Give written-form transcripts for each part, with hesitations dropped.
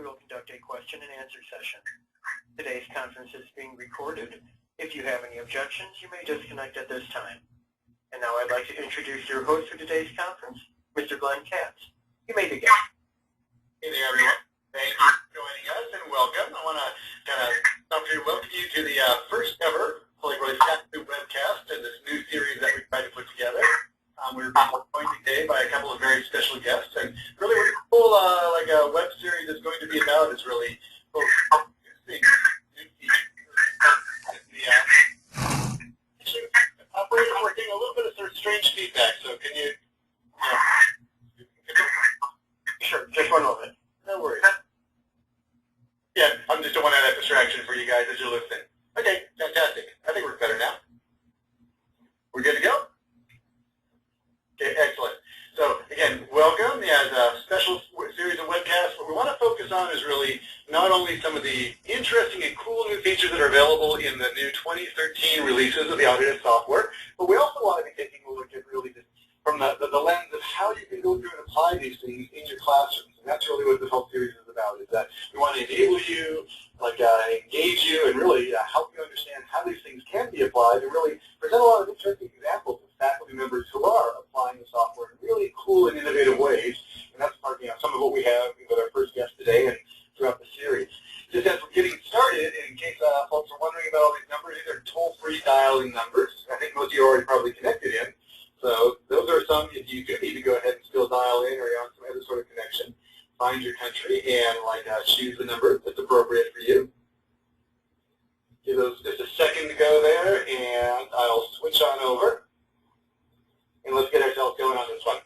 we will conduct a question and answer session. Today's conference is being recorded. If you have any objections, you may disconnect at this time. And now I'd like to introduce your host for today's conference, Mr. Glenn Katz. You may begin. Hey there, everyone. Thank you for joining us and welcome. I want to welcome you to the first ever really webcast and this new series that we've tried to put together. We're joined today by a couple of very special guests, and really what the whole web series is going to be about is really introducing new features. Operator, we're getting a little bit of strange feedback, so can you? Sure, just one moment. No worries. Yeah, I just don't want that distraction for you guys as you're listening. Okay, fantastic. I think we're better now. We're good to go? Okay, excellent. So, again, welcome. As a special series of webcasts, what we want to focus on is really not only some of the interesting and cool new features that are available in the new 2013 releases of the Autodesk software, but we also want to be taking a look at really just from the lens of how you can go through and apply these things in your classrooms. And that's really what this whole series is about, is that we want to enable you, engage you, and really help you understand how these things can be applied, and really present a lot of interesting examples of faculty members who are applying the software in really cool and innovative ways. And that's some of what we have with our first guest today and throughout the series. Just as we're getting started, in case folks are wondering about all these numbers, these are toll-free dialing numbers. I think most of you are already probably connected in. So those are some, if you do need to go ahead and still dial in or you're on some other sort of connection, find your country and choose the number that's appropriate for you. Give those just a second to go there, and I'll switch on over. And let's get ourselves going on this one.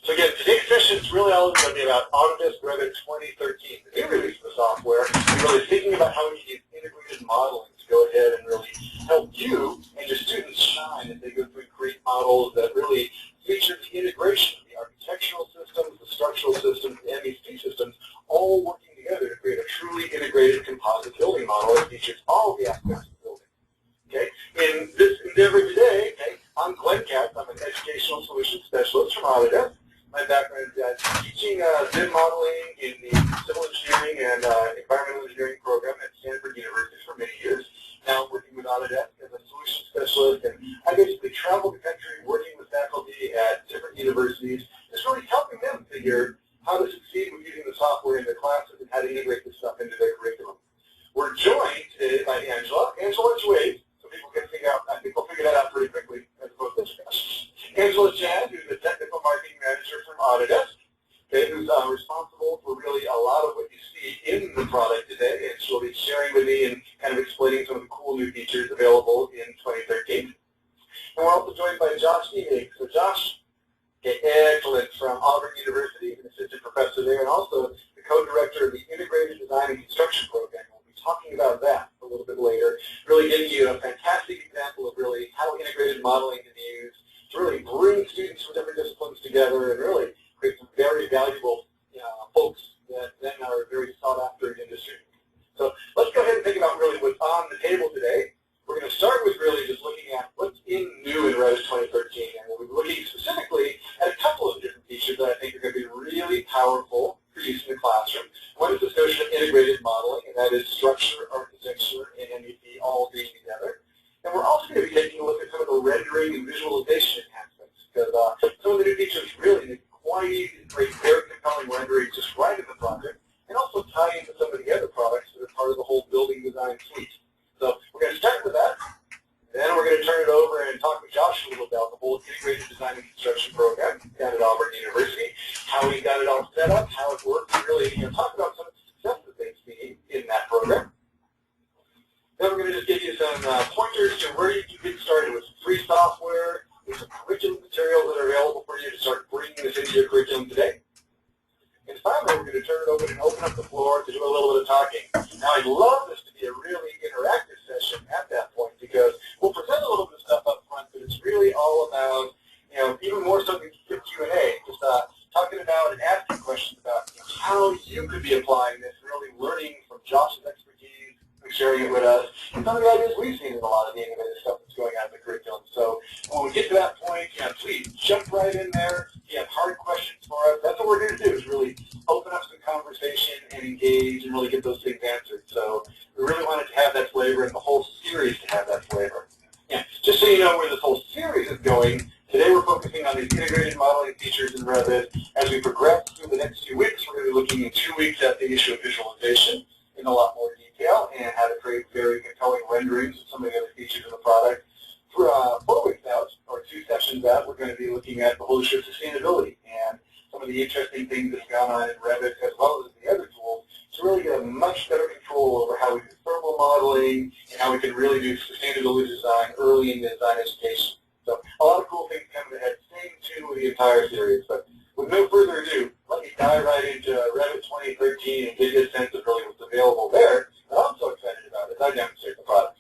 So again, today's session is really all going to be about Autodesk Revit 2013, the new release of the software, and really thinking about how we can use integrated modeling to go ahead and really help you and your students shine as they go through and create models that really feature the integration of the architectural systems, the structural systems, the MEP systems, all working together to create a truly integrated composite building model that features all the aspects of the building. Okay? In this endeavor today, I'm Glenn Katz. I'm an educational solutions specialist from Autodesk. My background is teaching BIM modeling in the civil engineering and environmental engineering program at Stanford University for many years. Now I'm working with Autodesk as a solution specialist, and I basically travel the country working with faculty at different universities, just really helping them figure how to succeed with using the software in their classes and how to integrate this stuff into their curriculum. We're joined today by Angela. Angela, wave, so people can figure out, I think we'll figure that out pretty quickly as opposed to this. Angela Chan, who's the technical marketing manager from Autodesk, who's responsible for really a lot of what you see in the product today, and she'll be sharing with me and kind of explaining some of the cool new features available in 2013. And we're also joined by Josh Emig. So Josh, excellent, from Auburn University, an assistant professor there, and also the co-director of the Integrated Design and Construction Program. We'll be talking about that a little bit later, really giving you a fantastic example of really how integrated modeling can be used to really bring students from different disciplines together and really create some very valuable folks that then are very sought after in industry. So let's go ahead and think about really what's on the table today. We're going to start with really just looking at what's new in Revit 2013, and we'll be looking specifically at a couple of different features that I think are going to be really powerful for use in the classroom. One is this notion of integrated modeling, and that is structure, architecture, and MEP all being together. And we're also going to be taking a look at some of the rendering and visualization enhancements, because some of the new features really make it quite easy to create very compelling renderings just right in the project, and also tie into some of the other products that are part of the whole building design suite. So we're going to start with that, then we're going to turn it over and talk with Josh a little about the whole Integrated Design and Construction Program down at Auburn University, how we got it all set up, how it works, and really talk about some of the success that they've seen in that program. Then we're going to just give you some pointers to where you can get started with some free software, with some curriculum materials that are available for you to start bringing this into your curriculum today. And finally, we're going to turn it over and open up the floor to do a little bit of talking. Now, I'd love this to be a really interactive session at that point, because we'll present a little bit of stuff up front, but it's really all about, even more so than Q&A, just talking about and asking questions about how you could be applying this, really learning from Josh's expertise, sharing it with us, and some of the ideas we've seen in a lot of the innovative stuff that's going on in the curriculum. So when we get to that point, please jump right in there. If you have hard questions for us, that's what we're here to do, is really open up some conversation and engage and really get those things answered. So we really wanted to have that flavor and the whole series to have that flavor. Just so you know where this whole series is going, today we're focusing on these integrated modeling features in Revit. As we progress through the next few weeks, we're going to be looking in 2 weeks at the issue of visualization in a lot more detail and how to create very compelling renderings of some of the other features of the product. For 4 weeks out, or 2 sessions out, we're going to be looking at the whole issue of sustainability and some of the interesting things that have gone on in Revit as well as the other tools to really get a much better control over how we do thermal modeling and how we can really do sustainability design early in the design education. So a lot of cool things coming ahead. Stay tuned with the entire series. But with no further ado, let me dive right into Revit 2013 and give you a sense of really what's available there that I'm so excited about as I demonstrate the product.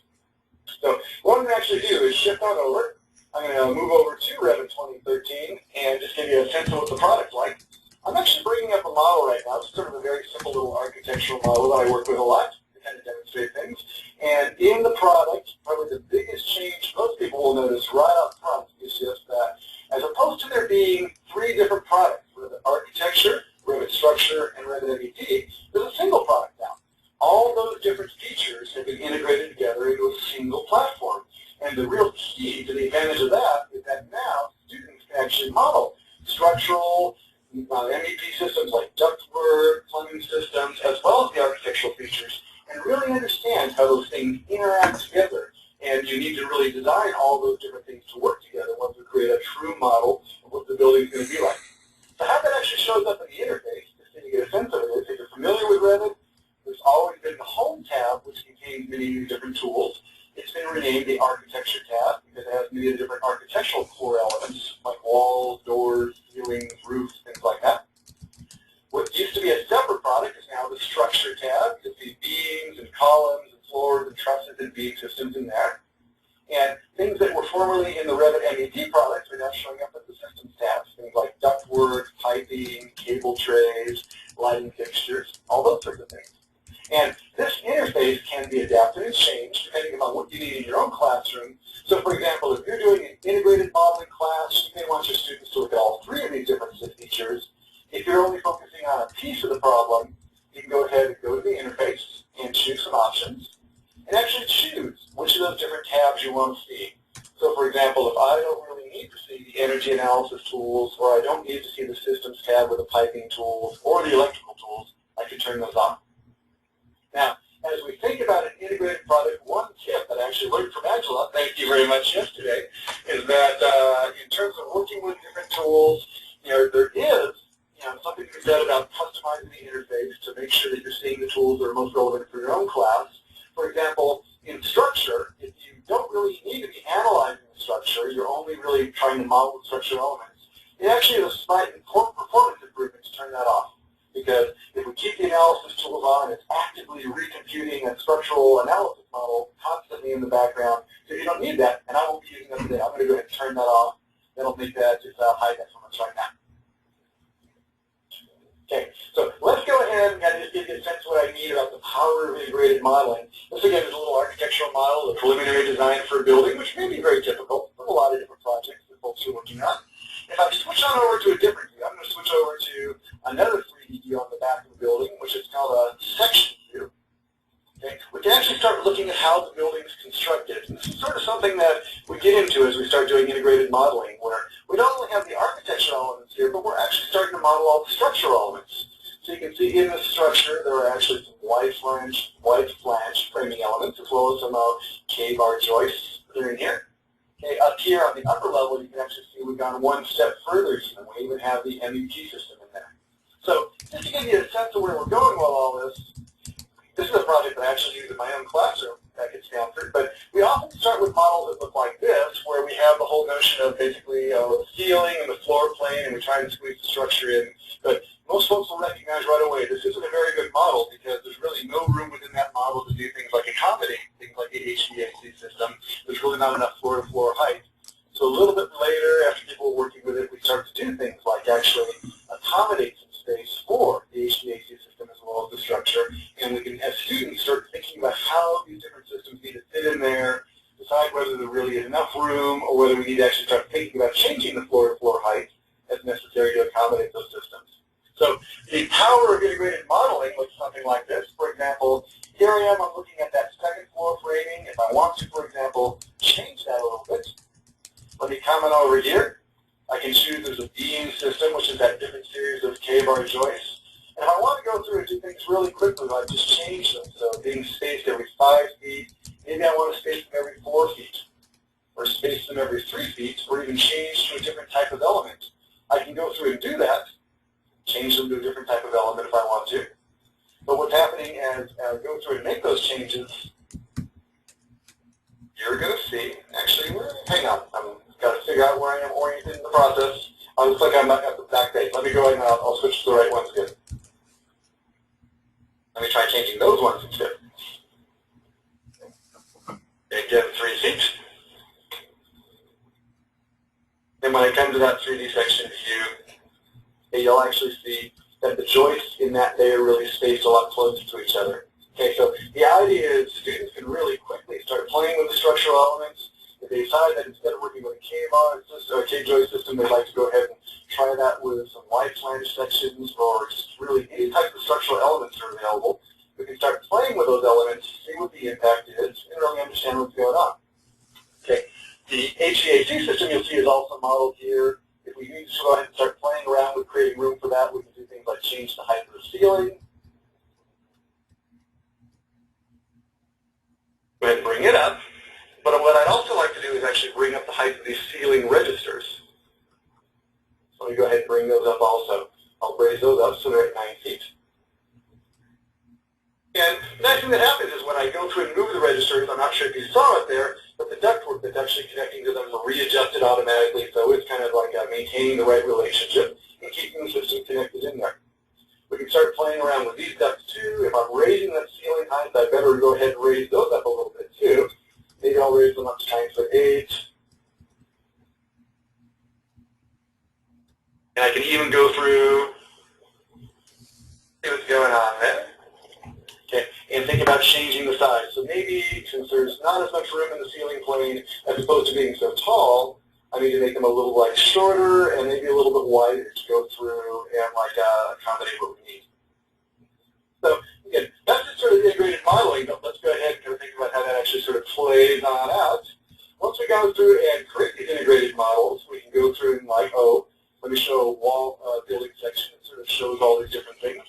So what I'm going to actually do is shift on over. I'm going to move over to Revit 2013 and just give you a sense of what the product's like. I'm actually bringing up a model right now. It's sort of a very simple little architectural model that I work with a lot to kind of demonstrate things. And in the product, probably the biggest change most people will notice right up front is just that as opposed to there being 3 different products, Revit Architecture, Revit Structure, and Revit MEP, there's a single product now. All those different features have been integrated together into a single platform. And the real key to the advantage of that is that now students can actually model structural, MEP systems like ductwork, plumbing systems, as well as the architectural features, and really understand how those things interact together. And you need to really design all those different things to work together once we create a true model of what the building is going to be like. So how that actually shows up in the interface, just so you get a sense of it, if you're familiar with Revit, there's always been the Home tab, which contains many different tools. It's been renamed the Architecture tab because it has many different architectural core elements like walls, doors, ceilings, roofs, things like that. What used to be a separate product is now the Structure tab. You see beams and columns and floors and trusses and beam systems in there. And things that were formerly in the Revit MEP products are now showing up at the Systems tabs. Things like ductwork, piping, cable trays, lighting fixtures, all those sorts of things. And this interface can be adapted and changed depending upon what you need in your own classroom. So for example, if you're doing an integrated modeling class, you may want your students to look at all 3 of these different features. If you're only focusing on a piece of the problem, you can go ahead and go to the interface and choose some options and actually choose which of those different tabs you want to see. So for example, if I don't really need to see the energy analysis tools, or I don't need to see the Systems tab with the piping tools or the electrical tools, I can turn those on. Now, as we think about an integrated product, one tip that I actually learned from Angela, thank you very much, yesterday, is that in terms of working with different tools, there is something to be said about customizing the interface to make sure that you're seeing the tools that are most relevant for your own class. For example, in Structure, if you don't really need to be analyzing the structure, you're only really trying to model the structural elements, it actually is a slight performance improvement to turn that off. Because if we keep the analysis tools on, it's actively recomputing a structural analysis model constantly in the background. So you don't need that, and I won't be using that today. I'm going to go ahead and turn that off. That'll make that just hide that from us right now. Okay, so let's go ahead and kind of just give you a sense of what I need about the power of integrated modeling. This again is a little architectural model, a preliminary design for a building, which may be very typical for a lot of different projects that folks are working on. If I switch on over to a different view, I'm going to switch over to another 3D view on the back of the building, which is called a section view. Okay? We can actually start looking at how the building is constructed. And this is sort of something that we get into as we start doing integrated modeling, where we not only have the architectural elements here, but we're actually starting to model all the structural elements. So you can see in this structure there are actually some wide flange framing elements, as well as some K-bar joists that are in here. Okay, up here on the upper level, you can actually see we've gone one step further even. We even have the MEP system in there. So just to give you a sense of where we're going with all this is a project that I actually use in my own classroom back at Stanford. But we often start with models that look like this, where we have the whole notion of basically the ceiling and the floor plane, and we try and squeeze the structure in. But most folks will recognize right away this isn't a very good model because there's really no room within that model to do things like accommodate things like the HVAC system. There's really not enough floor-to-floor height. So a little bit later, after people are working with it, we start to do things like actually accommodate some space for the HVAC system as well as the structure, and we can, as students, start thinking about how these different systems need to fit in there, decide whether there really is enough room, or whether we need to actually start thinking about changing the floor-to-floor height as necessary to accommodate those systems. So the power of integrated modeling looks something like this. For example, here I am, I'm looking at that second floor framing. If I want to, for example, change that a little bit, let me comment over here. I can choose there's a beam system, which is that different series of K-bar joists. And if I want to go through and do things really quickly, I just change them. So being spaced every 5 feet, maybe I want to space them every 4 feet, or space them every 3 feet, or even change to a different type of element. I can go through and do that, change them to a different type of element if I want to. But what's happening as I go through and make those changes, you're going to see, actually, hang on, I've got to figure out where I am oriented in the process. I looks like I'm not at the back page. Let me go ahead and I'll switch to the right ones again. Let me try changing those ones instead. Again, 3 feet. Then when I come to that 3D section view, you'll actually see that the joists in that layer really spaced a lot closer to each other. Okay, so the idea is students can really quickly start playing with the structural elements. If they decide that instead of working with a K-bar system or a K-joist system, they'd like to go ahead and try that with some wide flange sections or just really any type of structural elements that are available, we can start playing with those elements, see what the impact is, and really understand what's going on. Okay, the HVAC system you'll see is also modeled here. If we need to go ahead and start playing around with creating room for that, we can do things like change the height of the ceiling. Go ahead and bring it up. But what I'd also like to do is actually bring up the height of these ceiling registers. So let me go ahead and bring those up also. I'll raise those up so they're at 9 feet. And the next thing that happens is when I go through and move the registers, I'm not sure if you saw it there, but the ductwork that's actually connecting to them is readjusted automatically, so it's kind of like maintaining the right relationship and keeping the system connected in there. We can start playing around with these ducts too. If I'm raising that ceiling height, I better go ahead and raise those up a little bit too. Maybe I'll raise them up to 9'8". And I can even go through, see what's going on there. Okay, and think about changing the size. So maybe since there's not as much room in the ceiling plane, as opposed to being so tall, I need to make them a little shorter and maybe a little bit wider to go through and accommodate what we need. So again, that's just sort of integrated modeling, but let's go ahead and kind of think about how that actually sort of plays on out. Once we go through and create these integrated models, we can go through and let me show a wall building section that sort of shows all these different things.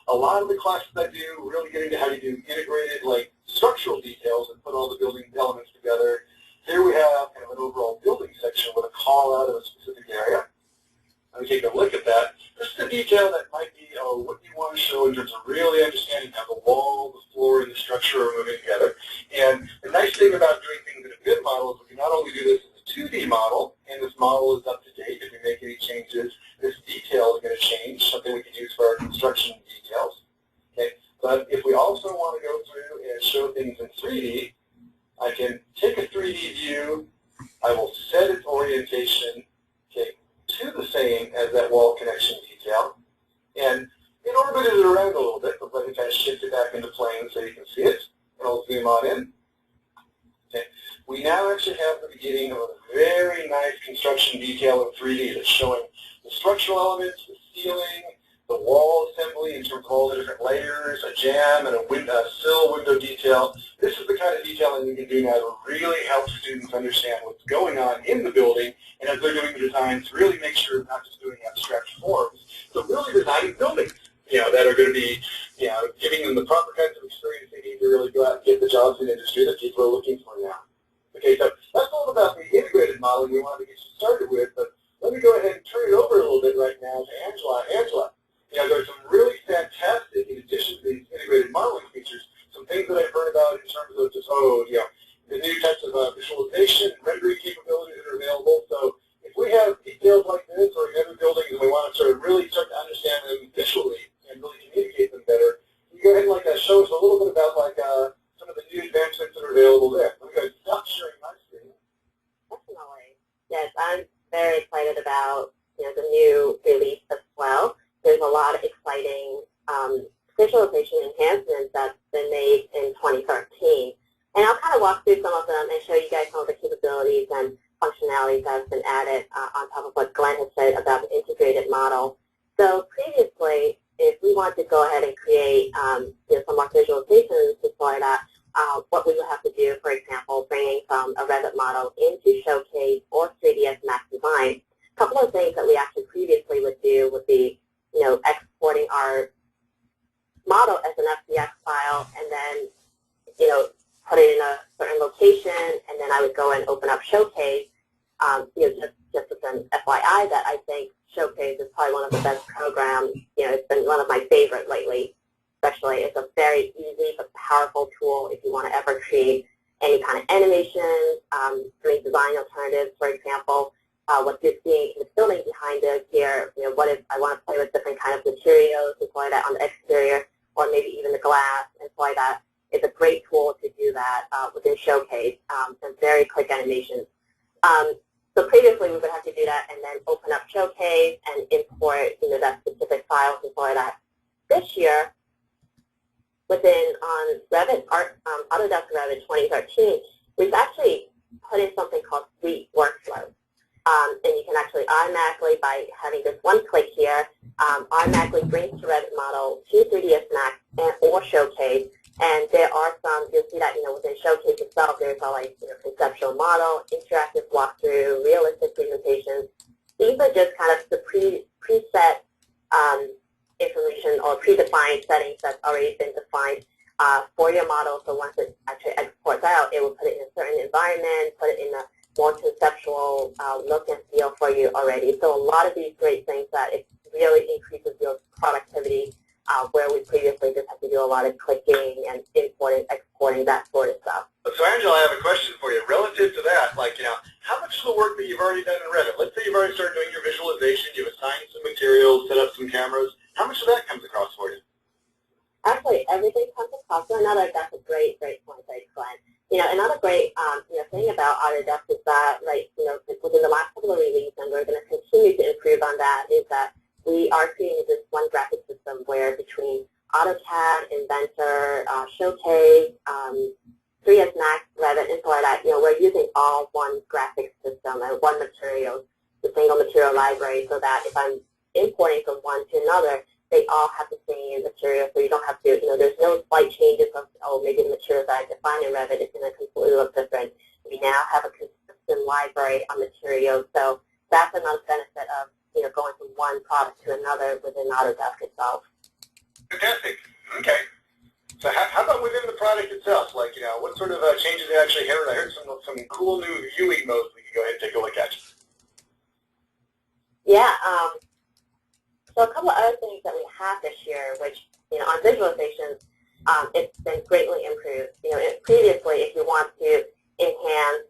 A lot of the classes I do really get into how you do integrated structural details and put all the building elements together. Here we have kind of an overall building section with a call out of a specific area. Let me take a look at that. This is a detail that might be what you want to show in terms of really understanding how the wall, the floor, and the structure are moving together. And the nice thing about doing things in a BIM model is we can not only do this as a 2D model, and this model is up to date. If we make any changes, this detail is going to change, something we can use for our construction details. Okay? But if we also want to go through and show things in 3D, I can take a 3D view, I will set its orientation to the same as that wall connection detail, and orbit it around a little bit, but let me kind of shift it back into plane so you can see it, and I'll zoom on in. Okay. We now actually have the beginning of a very nice construction detail in 3D that's showing the structural elements, the ceiling, the wall assembly in terms of all the different layers, a jamb, and a sill window detail. This is the kind of detailing we can do now to really help students understand what's going on in the building, and as they're doing the designs, really make sure they're not just doing abstract forms, but really designing buildings, that are going to be, giving them the proper kinds of experience they need to really go out and get the jobs in industry that people are looking for now. Okay, so that's all about the integrated modeling we wanted to get you started with, but let me go ahead and turn it over a little bit right now to Angela. Angela, there's some really fantastic, in addition to these integrated modeling features, some things that I've heard about in terms of just, the new types of visualization and rendering capabilities that are available. So if we have details like this or in other buildings and we want to sort of really start to understand them visually and really communicate them better, can you go ahead and show us a little bit about some of the new advancements that are available there? I'm going to stop sharing my screen. Definitely. Yes, I'm very excited about the new release as well. There's a lot of exciting visualization visualization enhancements that's been made in 2013. And I'll kind of walk through some of them and show you guys some of the capabilities and functionalities that have been added on top of what Glenn has said about the integrated model. So previously, if we want to go ahead and create some more visualizations to sort out what we would have to do, for example, bringing from a Revit model into Showcase or 3ds Max Design, a couple of things that we actually previously would do would be, exporting our model as an FBX file and then, put it in a certain location, and then I would go and open up Showcase. Just as an FYI, that I think Showcase is probably one of the best programs. It's been one of my favorite lately, especially. It's a very easy but powerful tool if you want to ever create any kind of animations, doing design alternatives, for example. What you're seeing in the building behind us here, what if I want to play with different kind of materials and so like that on the exterior, or maybe even the glass and so like that. It's a great tool to do that within Showcase, some very quick animations. So previously we would have to do that and then open up Showcase and import that specific file and so like that. This year, within Revit, Autodesk Revit 2013, we've actually put in something called Suite Workflow. And you can actually automatically, by having this one click here, automatically bring the Revit model to 3ds Max or Showcase. And there are some, you'll see that, within Showcase itself, there's all like, conceptual model, interactive walkthrough, realistic presentations. These are just kind of the preset information or predefined settings that's already been defined for your model. So once it actually exports out, it will put it in a certain environment, put it in a more conceptual look and feel for you already. So a lot of these great things that it really increases your productivity, where we previously just had to do a lot of clicking and importing, exporting, that sort of stuff. So Angela, I have a question for you. Relative to that, how much of the work that you've already done in Revit, let's say you've already started doing your visualization, you've assigned some materials, set up some cameras, how much of that comes across for you? Actually, everything comes across. So that's a great point, thanks, Glenn. Another great thing about Autodesk is that, within the last couple of releases, and we're going to continue to improve on that, is that we are creating this one graphic system where between AutoCAD, Inventor, Showcase, 3ds Max, Revit, and so like that, we're using all one graphic system and one material, the single material library, so that if I'm importing from one to another, they all have the same material, so you don't have to, there's no slight changes of, maybe the material that I define in Revit is going to completely look different. We now have a consistent library on materials, so that's another benefit of, going from one product to another within Autodesk itself. Fantastic. Okay. So how about within the product itself? What sort of changes they actually heard? I heard some cool new viewing modes we can go ahead and take a look at. Yeah. So a couple of other things that we have this year, which, on visualizations, it's been greatly improved. Previously, if you want to enhance,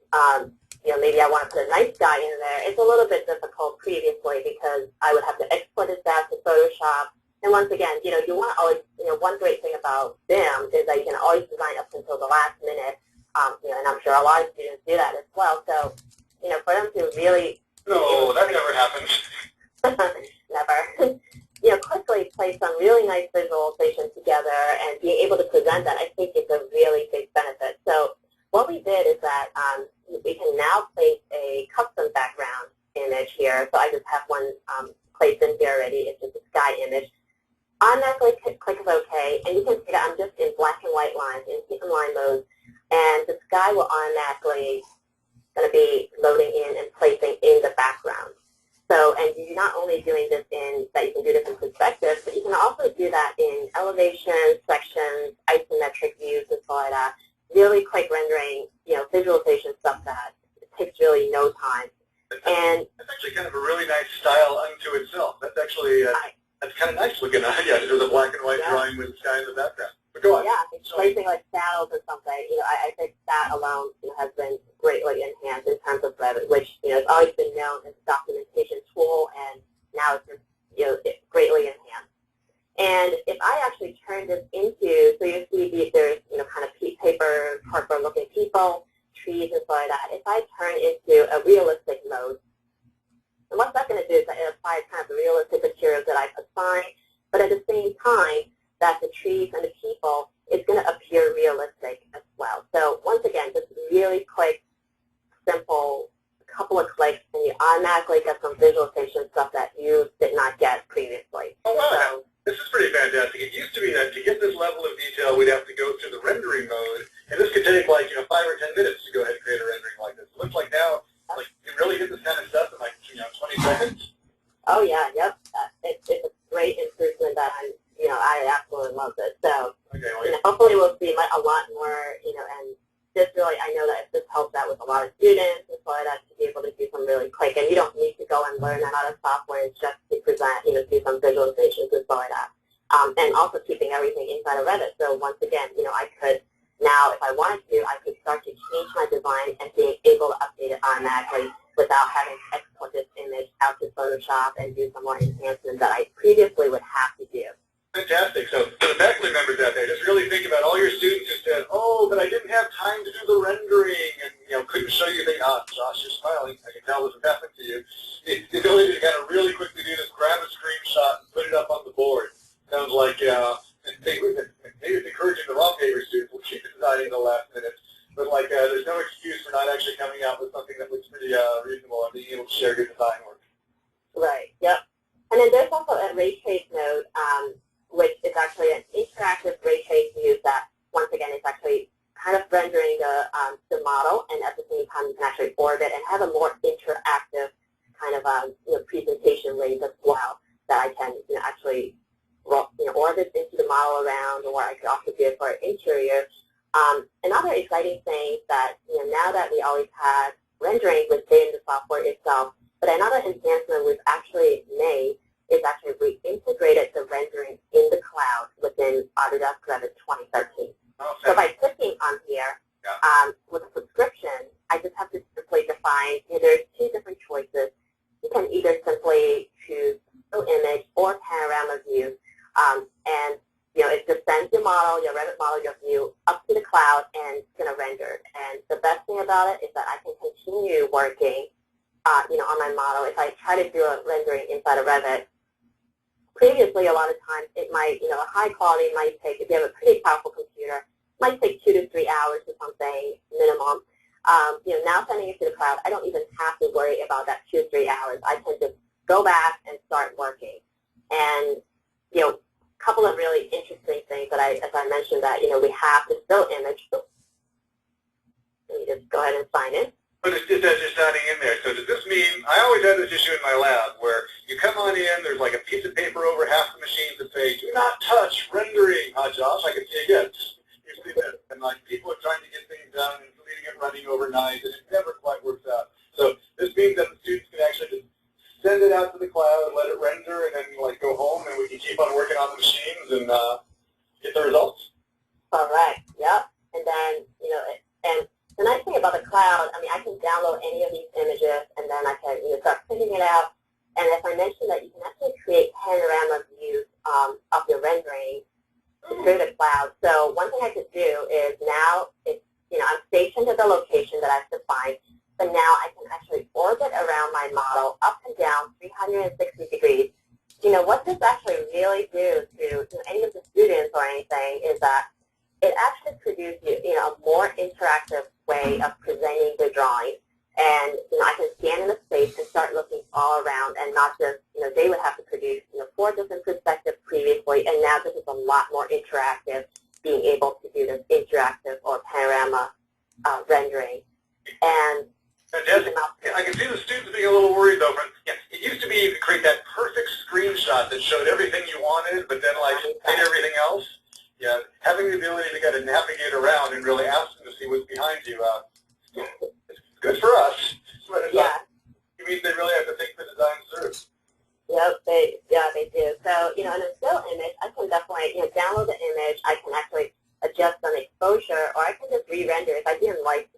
maybe I want to put a nice guy in there, it's a little bit difficult previously because I would have to export it back to Photoshop. And once again, you want to always, one great thing about BIM is that you can always design up until the last minute, and I'm sure a lot of students do that as well. So, for them to really... No, that never happens. Never. Quickly place some really nice visualization together and being able to present that, I think, is a really big benefit. So what we did is that we can now place a custom background image here. So I just have one placed in here already. It's just a sky image. Automatically click OK, and you can see that I'm just in black and white lines, in heat and line mode, and the sky will automatically going to be loading in and placing in the background. So, and you're not only doing this in, that you can do this in perspective, but you can also do that in elevation, sections, isometric views, and so like that. Really quick rendering, visualization stuff that it takes really no time. And that's actually kind of a really nice style unto itself. That's actually, that's kind of nice looking. Yeah, there's a black and white drawing with the sky in the background. But go on. Yeah, it's placing like shadows or something. I think that alone has been greatly enhanced in terms of Revit, which has always been known as a documentation tool, and now it's just it's greatly enhanced. And if I actually turn this into, so you see there's kind of paper, cardboard-looking people, trees, and so like that. If I turn into a realistic mode, and what that's going to do is that it applies kind of the realistic materials that I've assigned, but at the same time, that the trees and the automatically get some visualization stuff that you did not get previously. Oh, wow. So, this is pretty fantastic. It used to be that to get this level of detail, we'd have to go through the rendering mode, and this could take like 5 or 10 minutes to go ahead and create a rendering like this. It looks like now, like you can really get this kind of stuff in like 20 seconds. oh yeah, yep. It's a great improvement that I absolutely love it. So, Okay, well, hopefully we'll see a lot more, and this really, I know that this helps out with a lot of students and so that to be able to do some really quick, and you don't need to go and learn another software. It's just to present, do some visualizations and so like that. And also keeping everything inside of Revit. So once again, I could now, if I wanted to, I could start to change my design and being able to update it automatically without having to export this image out to Photoshop and do some more enhancements that I previously would have to do. fantastic. So for the faculty members out there, just really think about all your students who said, oh, but I didn't have time to do the rendering and couldn't show you things. Ah, Josh, you're smiling. I can tell this is happening to you. The ability to kind of really quickly do this, grab a screenshot and put it up on the board. Sounds like maybe it's encouraging the wrong paper students. We'll keep deciding the last minute. But there's no excuse for not actually coming out with something that looks pretty reasonable and being able to share your design work. Right, yep. And then there's also a ray trace node, which is actually an interactive ray trace view that, once again, is actually kind of rendering the model, and at the same time you can actually orbit and have a more interactive kind of presentation ways as well that I can actually orbit into the model around, or I could also do it for interior. Another exciting thing that now that we always have rendering within the software itself, but another enhancement we've actually made is actually we integrated the rendering in the cloud within Autodesk Revit 2013. Okay. So by clicking on here, with a subscription, I just have to simply define, there's two different choices. You can either simply choose still image or panorama view, and it just sends your model, your Revit model, your view up to the cloud, and it's going to render. And the best thing about it is that I can continue working, on my model. If I try to do a rendering inside of Revit, previously a lot of times it might, a high quality might take, if you have a pretty powerful computer, might take 2 to 3 hours or something minimum. Now sending it to the cloud, I don't even have to worry about that 2 or 3 hours. I can just go back and start working. And, a couple of really interesting things that as I mentioned that, we have the still image. Let me just go ahead and sign in. But it's just as you're signing in there. So does this mean, I always had this issue in my lab where you come on in, there's like a piece of paper over half the machines that say, do not touch rendering. Josh, I can see again. You see that, and people are trying to get things done and leaving it running overnight, and it never quite works out. So this means that the students can actually just send it out to the cloud, let it render, and then go home, and we can keep on working on the machines and get the results. Correct. Yep. And then, and the nice thing about the cloud, I can download any of these images, and then I can start printing it out. And as I mentioned, that you can actually create panorama views of your rendering through the cloud. So one thing I could do is now it's, I'm stationed at the location that I've defined, but now I can actually orbit around my model up and down 360 degrees. What this actually really do to any of the students or anything is that it actually produces a more interactive way of presenting the drawing. And I can scan in the space and start looking all around, and not just they would have to produce 4 different perspectives previously, and now this is a lot more interactive, being able to do this interactive or panorama rendering. And fantastic. I can see the students being a little worried though. It used to be you could create that perfect screenshot that showed everything you wanted, but then hid everything else. Yeah, having the ability to kind of navigate around and really ask them to see what's behind you, it's good for us. But it means they really have to think the design through. Yep, they do. So, in a still image, I can definitely, download the image. I can actually adjust some exposure, or I can just re-render. If I didn't like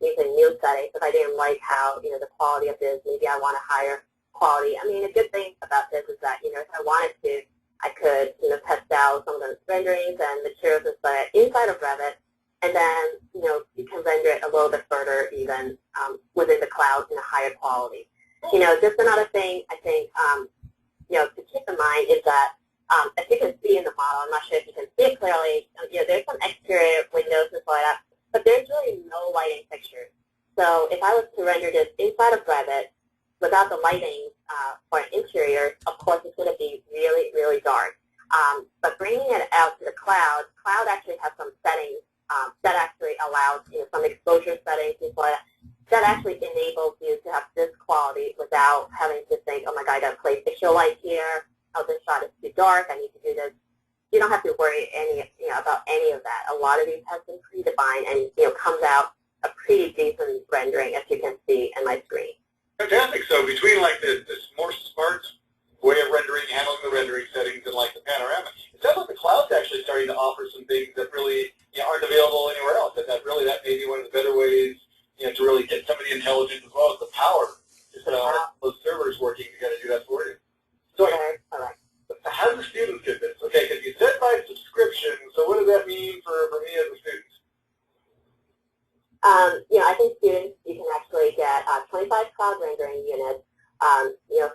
using new settings, if I didn't like how, the quality of this, maybe I want a higher quality. A good thing about this is that, if I wanted to, I could, test out some of the renderings and materials inside of Revit, and then, you can render it a little bit further even within the cloud in a higher quality. Just another thing I think, to keep in mind is that, as you can see in the model, I'm not sure if you can see it clearly, there's some exterior windows and so like that, but there's really no lighting fixtures. So if I was to render this inside of Revit, without the lighting for an interior, of course, it's going to be really, really dark. But bringing it out to the cloud actually has some settings that actually allows some exposure settings, things like that. That actually enables you to have this quality without having to think, oh my God, I got to place picture light here. Oh, this shot is too dark. I need to do this. You don't have to worry about any of that. A lot of these have been predefined and comes out a pretty decent rendering, as you can see in my screen. Fantastic. So between like this more smart way of rendering, handling the rendering settings, and like the panorama, it sounds like the cloud's actually starting to offer some things that really aren't available anywhere else. That may be one of the better ways to really get some of the intelligence as well as the power. Just those servers working together to do that for you. So how do students get this? Okay, because you said by subscription, so what does that mean for me as a student? I think students, you can actually get 25 cloud rendering units,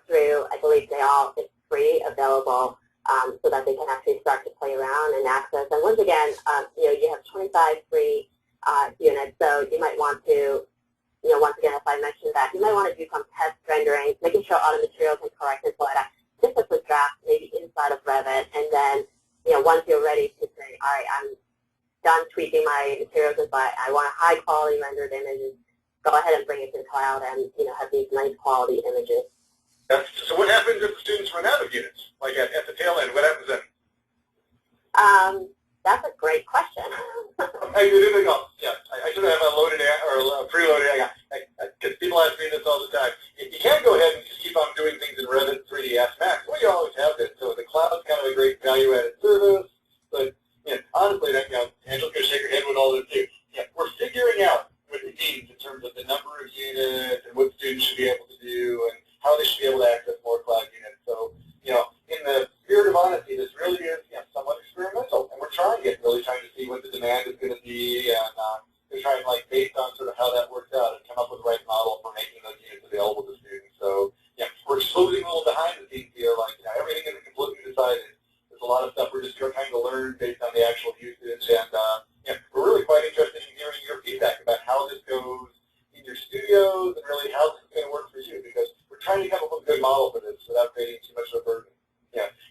through, I believe it's free available, so that they can actually start to play around and access. And once again, you have 25 free units, so you might want to, once again, if I mentioned that, you might want to do some test renderings, making sure all the materials are correct and so on. Just as a draft, maybe inside of Revit, and then, once you're ready to say, all right, I'm done tweaking my materials, but I want a high-quality rendered images, go ahead and bring it to the cloud and, have these nice quality images. So what happens if the students run out of units? Like at the tail end, what happens then? That's a great question. I should have a loaded or a preloaded. Because people ask me this all the time. You can go ahead and just keep on doing things in Revit 3ds Max. Well, you always have this. So the cloud's kind of a great value-added service. But honestly, Angela's going to shake her head with all this too. We're figuring out with the teams in terms of the number of units and what students should be able to do and how they should be able to access more cloud units. So, in the spirit of honesty, this really is somewhat experimental, and we're really trying to see what the demand is going to be, and we're trying, based on sort of how that works out, and come up with the right model for making those units available to students. So, we're exposing a little behind the scenes here, everything isn't completely decided. There's a lot of stuff we're just trying to learn based on the actual usage, and we're really quite interested in hearing your feedback about how this goes in your studios and really how this is going to work for you, because we're trying to come up with a good model for this without creating too much of a burden.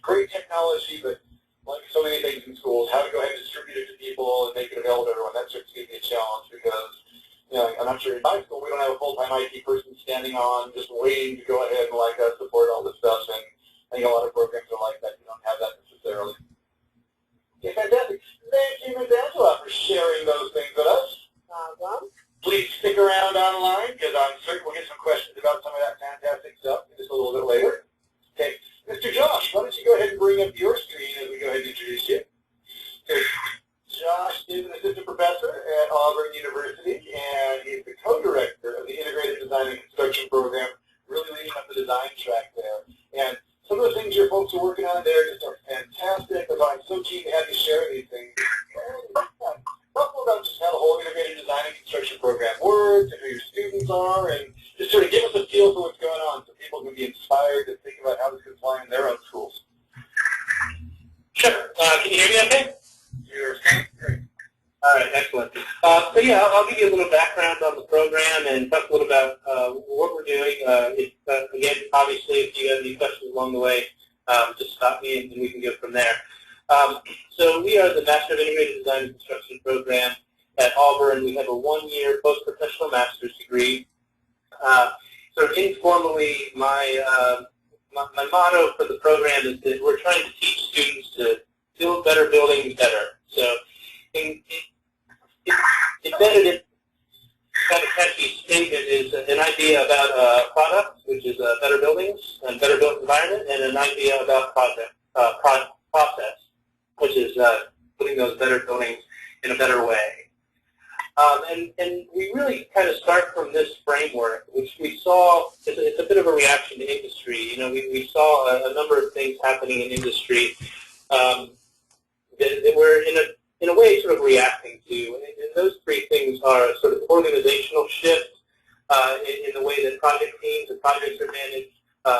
Great technology, but like so many things in schools, how to go ahead and distribute it to people and make it available to everyone, that starts to give me a challenge because, I'm not sure in my school we don't have a full-time IT person standing on just waiting to go ahead and support all this stuff, and I think a lot of programs are like that. You don't have that necessarily. Okay, fantastic. Thank you, Ms. Angela, for sharing those things with us. Please stick around online because I'm certain we'll get some questions about some of that fantastic stuff just a little bit later. Okay, Mr. Josh, why don't you go ahead and bring up your screen as we go ahead and introduce you. Okay. Josh is an assistant professor at Auburn University, and he's the co-director of the Integrated Design and Construction Program, really leading up the design track there. And some of the things your folks are working on there just are fantastic. I'm so keen to have you share these things. Talk about just how the whole integrated design and construction program works, and who your students are, and just sort of give us a feel for what's going on so people can be inspired to think about how this can apply in their own schools. Sure. Can you hear me okay? You're great. All right, excellent. So yeah, I'll give you a little background on the program and talk a little about what we're doing. Again, obviously, if you have any questions along the way, just stop me and we can go from there. So we are the Master of Integrated Design and Construction program at Auburn. We have a one-year post-professional master's degree. Sort of informally, my motto for the program is that we're trying to teach students to build better buildings better. So embedded in kind of catchy statement is an idea about a product, which is better buildings and better built environment, and an idea about process, which is putting those better buildings in a better way. And we really kind of start from this framework, which we saw, it's a bit of a reaction to industry. We saw a number of things happening in industry that we're in a way sort of reacting to. And those three things are sort of organizational shift in the way that project teams and projects are managed,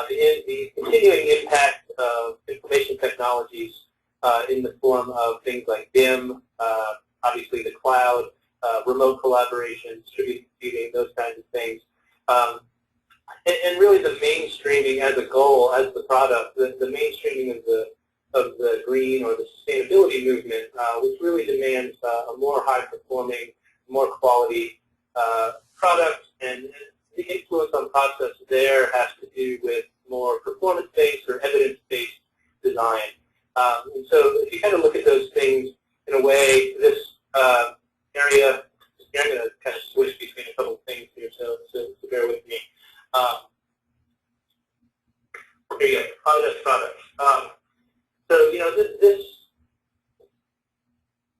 the continuing impact of information technologies in the form of things like BIM, obviously the cloud, remote collaboration, distributed computing, those kinds of things. And really the mainstreaming as a goal, as the product, the mainstreaming of the green or the sustainability movement, which really demands a more high-performing, more quality product, and the influence on process there has to do with more performance-based or evidence-based design. And so if you kind of look at those things in a way, this area, I'm going to kind of switch between a couple of things here, so bear with me. Here you go, Autodesk products. So, you know, this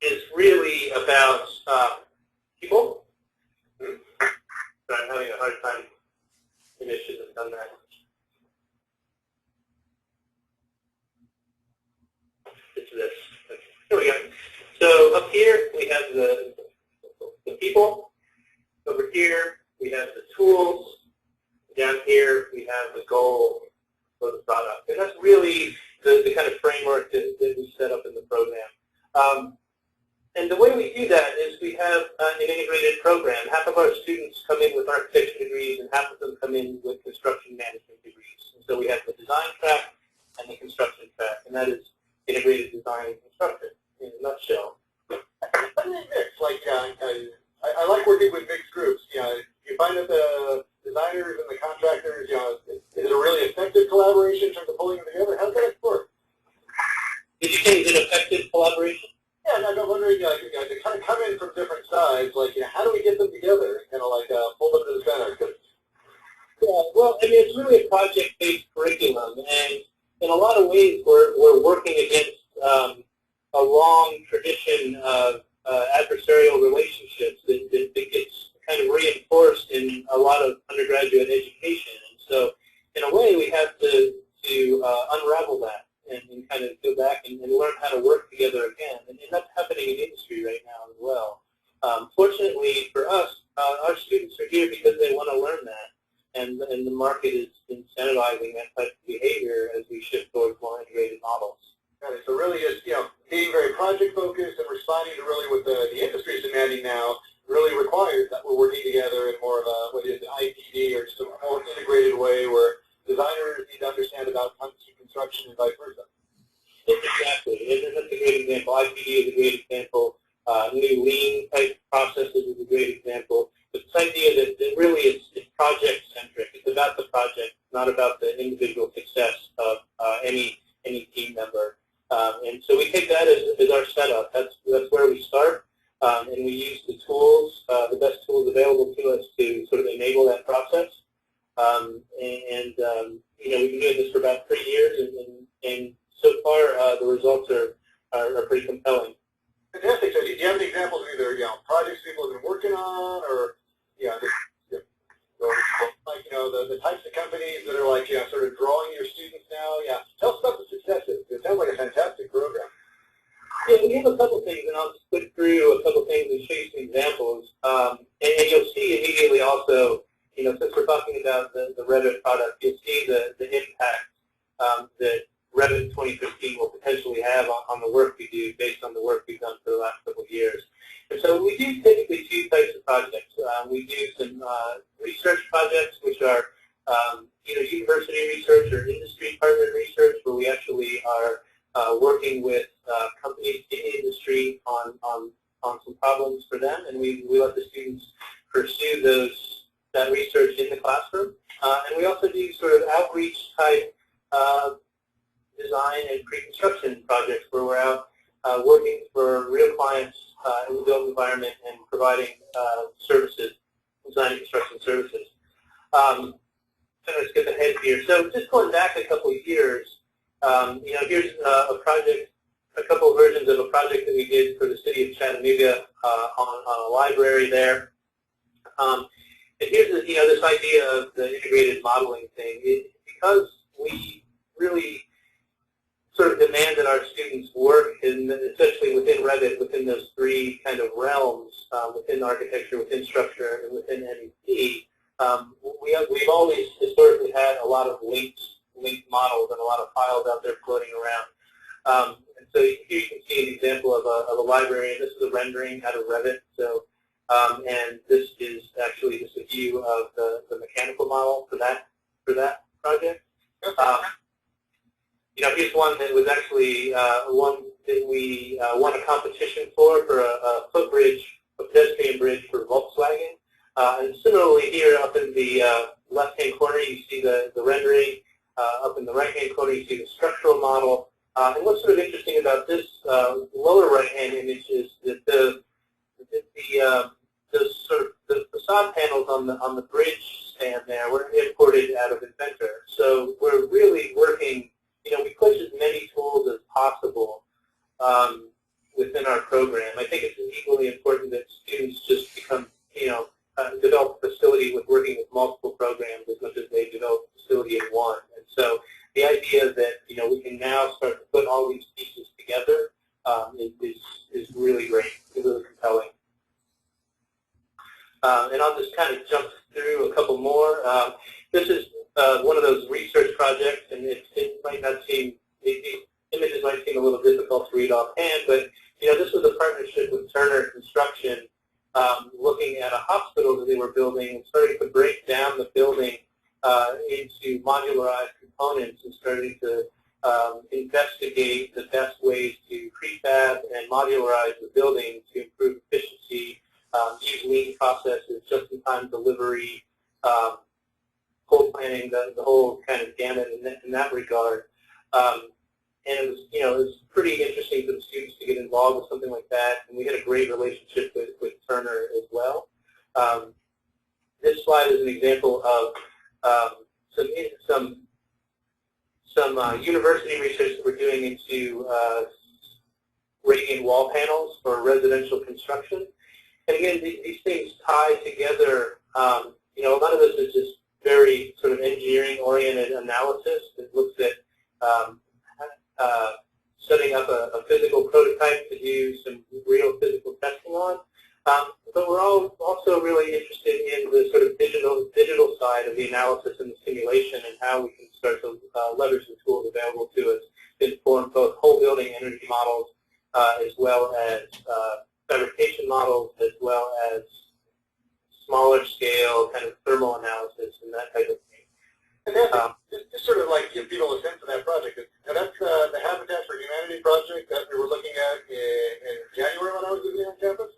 is really about people. Sorry, I'm having a hard time. Maybe I should have done that. It's this. Here we go. So up here we have the people. Over here we have the tools. Down here we have the goal for the product. And that's really the kind of framework that we set up in the program. And the way we do that is we have an integrated program. Half of our students come in with architecture degrees and half of them come in with construction management degrees. And so we have the design track and the construction track, and that is integrated design and construction in a nutshell. I think mix. Like, I like working with mixed groups. You know, you find that the designers and the contractors, you know, is it a really effective collaboration in terms of pulling them together? How does that work? Did you say is it effective collaboration? Yeah, and I'm wondering, you know, they kind of come in from different sides. Like, you know, how do we get them together and kind of like pull them to the center? Yeah, well, I mean, it's really a project-based curriculum, and in a lot of ways, we're working against a long tradition of adversarial relationships that gets kind of reinforced in a lot of undergraduate education. And so, in a way, we have to unravel that and kind of go back and learn how to work together again. And that's happening in industry right now as well. Fortunately for us, our students are here because they want to learn that. And the market is incentivizing that type of behavior as we shift towards more integrated models. Got it. So really just, you know, being very project-focused and responding to really what the industry is demanding now really requires that we're working together in more of a, whether it's an IPD or just a more integrated way where designers need to understand about construction and vice versa. Exactly. And that's a great example. IPD is a great example. New lean type processes is a great example. But this idea that really it's project-centric. It's about the project, not about the individual success of any team member. And so we take that as our setup. That's where we start. And we use the tools, the best tools available to us to sort of enable that process. You know, we've been doing this for about 3 years, and so far the results are pretty compelling. Fantastic. So do you have any examples of either, you know, projects people have been working on, or, you know, like, you know, the types of companies that are like, you know, sort of drawing your students now? Yeah. Tell us about the successes. It sounds like a fantastic program. Yeah, we have a couple things, and I'll just click through a couple things and show you some examples. And you'll see immediately also, you know, since we're talking about the Revit product, you'll see the impact that Revit 2015 will potentially have on the work we do based on the work we've done for the last couple of years. And so we do typically two types of projects. We do some research projects, which are either university research or industry partnered research, where we actually are working with companies in the industry on some problems for them, and we let the students pursue that research in the classroom. And we also do sort of outreach type design and pre-construction projects where we're out working for real clients in the built environment and providing services, design and construction services. So let's skip ahead here. So just going back a couple of years, you know, here's a project, a couple of versions of a project that we did for the city of Chattanooga on a library there. And here's you know, this idea of the integrated modeling thing. Because we really sort of demand that our students work, in, especially within Revit, within those three kind of realms, within architecture, within structure, and within MEP, we've always historically had a lot of linked models and a lot of files out there floating around. And so here you can see an example of a library, and this is a rendering out of Revit. So, and this is actually just a view of the mechanical model for that. for that project. Here's one that was actually one that we won a competition for a footbridge, a pedestrian bridge for Volkswagen. And similarly here up in the left-hand corner you see the rendering. Up in the right-hand corner you see the structural model. And what's sort of interesting about this lower right-hand image is that the facade panels on the bridge stand there were imported out of Inventor. So we're really working, we push as many tools as possible within our program. I think it's equally important that students just become, develop a facility with working with multiple programs as much as they develop a facility in one. And so the idea that, we can now start to put all these pieces together is really great, really compelling. And I'll just kind of jump through a couple more. This is one of those research projects, and it might not seem, the images might seem a little difficult to read offhand, but this was a partnership with Turner Construction, looking at a hospital that they were building and starting to break down the building into modularized components and starting to investigate the best ways to prefab and modularize the building to improve efficiency, use lean processes, just-in-time delivery, whole planning, the whole kind of gamut in that regard. And it was pretty interesting for the students to get involved with something like that, and we had a great relationship with Turner as well. This slide is an example of some university research that we're doing into radiant wall panels for residential construction. And again, these things tie together. A lot of this is just very sort of engineering-oriented analysis that looks at setting up a physical prototype to do some real physical testing on. But we're also really interested in the sort of digital side of the analysis and the simulation and how we can start to leverage the tools available to us to inform both whole building energy models as well as fabrication models, as well as smaller scale kind of thermal analysis and that type of thing. And that's just sort of like give people a sense of that project. Now that's the Habitat for Humanity project that we were looking at in January when I was visiting on campus?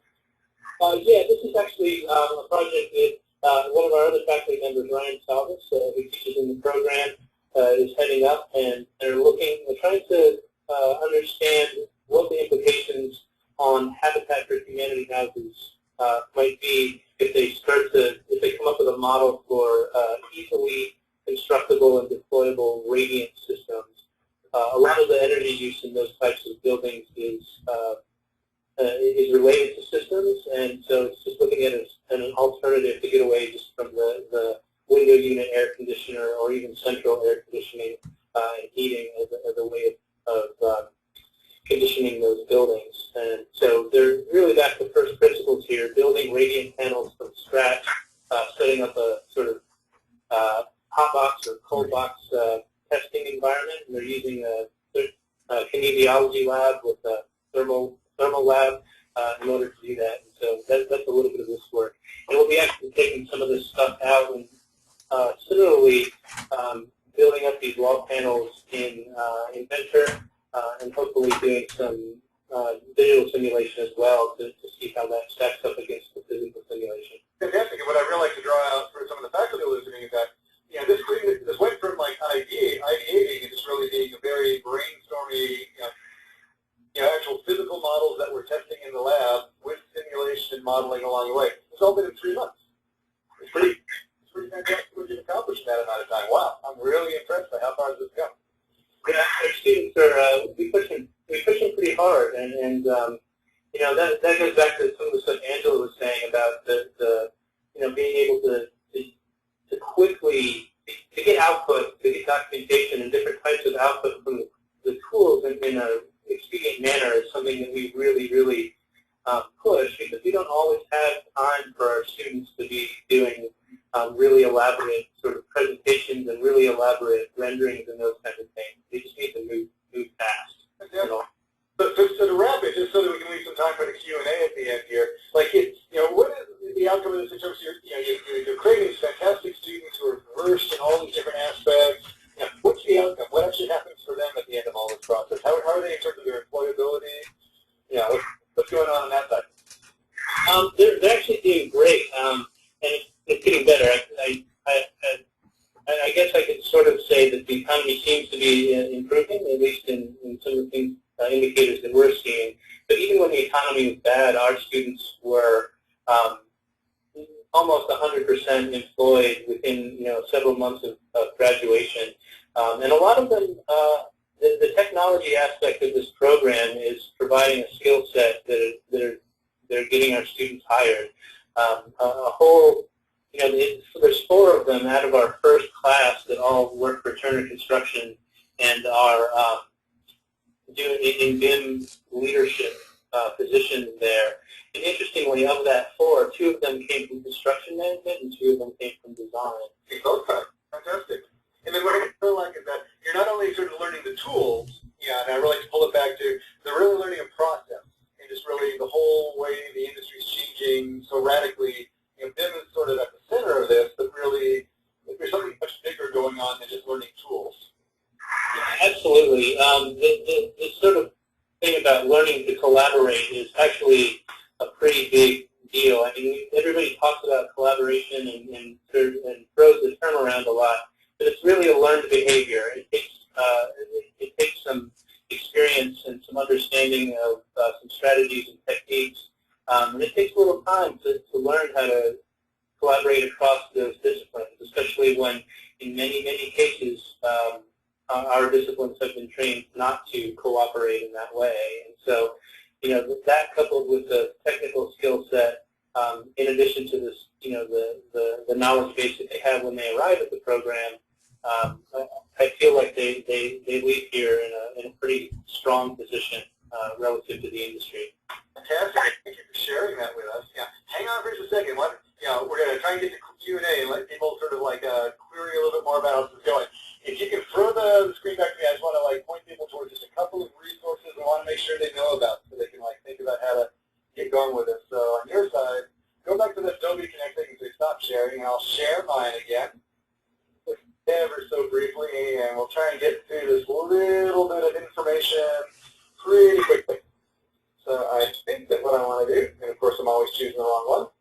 Yeah, this is actually a project that one of our other faculty members, Ryan Salvis, who teaches in the program, is heading up, and they're trying to understand what the implications on Habitat for Humanity houses might be if they come up with a model for easily constructible and deployable radiant systems. A lot of the energy use in those types of buildings is related to systems, and so it's just looking at it as an alternative to get away just from the window unit air conditioner or even central air conditioning and heating as a way of conditioning those buildings. And so they're really back to first principles here, building radiant panels from scratch, setting up a sort of hot box or cold box testing environment. And they're using a kinesiology lab with a thermal lab in order to do that. And so that's a little bit of this work. And we'll be actually taking some of this stuff out and similarly building up these wall panels in Inventor and hopefully doing some digital simulation as well to see how that stacks up against the physical simulation. Fantastic. And what I'd really like to draw out for some of the faculty listening is that this went from like ideating and just really being a very brainstormy, actual physical models that we're testing in the lab with simulation and modeling along the way. It's all been in 3 months. It's pretty fantastic what you've accomplished in that amount of time. Wow, I'm really impressed by how far this has come. Yeah, our students are we push them pretty hard, and that goes back to some of the stuff Angela was saying about the being able to quickly get output, to get documentation and different types of output from the tools in a expedient manner is something that we really push, because we don't always have time for our students to be doing really elaborate sort of presentations and really elaborate renderings and those kinds of things. They just need to move fast. Yeah. So to wrap it, just so that we can leave some time for the Q&A at the end here, what is the outcome of this in terms of you're creating these fantastic students who are versed in all these different They're actually doing great, and it's getting better. I guess I could sort of say that the economy seems to be improving, at least in some of the things, indicators that we're seeing. But even when the economy was bad, our students were almost 100% employed within several months of graduation, and a lot of them. The technology aspect of this program is providing a skill set that they're getting our students hired. There's 4 of them out of our first class that all work for Turner Construction and are doing in BIM leadership positions there. And interestingly, of that 4, 2 of them came from construction management and 2 of them came from design. Okay, fantastic. And then what I feel like is that you're not only sort of learning the tools, and I really like to pull it back to, they're really learning a process, and just really the whole way the industry's changing so radically. BIM is sort of at the center of this, but really there's something much bigger going on than just learning tools. Absolutely. The sort of thing about learning to collaborate is actually a pretty big deal. I mean, everybody talks about collaboration and throws the term around a lot. But it's really a learned behavior. It takes some experience and some understanding of some strategies and techniques. And it takes a little time to learn how to collaborate across those disciplines, especially when in many, many cases our disciplines have been trained not to cooperate in that way. And so, that coupled with the technical skill set, in addition to this, the knowledge base that they have when they arrive at the program, I feel like they leave here in a pretty strong position relative to the industry. Fantastic. Thank you for sharing that with us. Yeah. Hang on for just a second. We're going to try and get to Q&A and let people sort of query a little bit more about how this is going. If you can throw the screen back to me, I just want to point people towards just a couple of resources I want to make sure they know about so they can think about how to get going with this. So on your side, go back to the Adobe Connect thing and say stop sharing, and I'll share mine again. Ever so briefly, and we'll try and get through this little bit of information pretty quickly. So I think that what I want to do, and of course I'm always choosing the wrong one,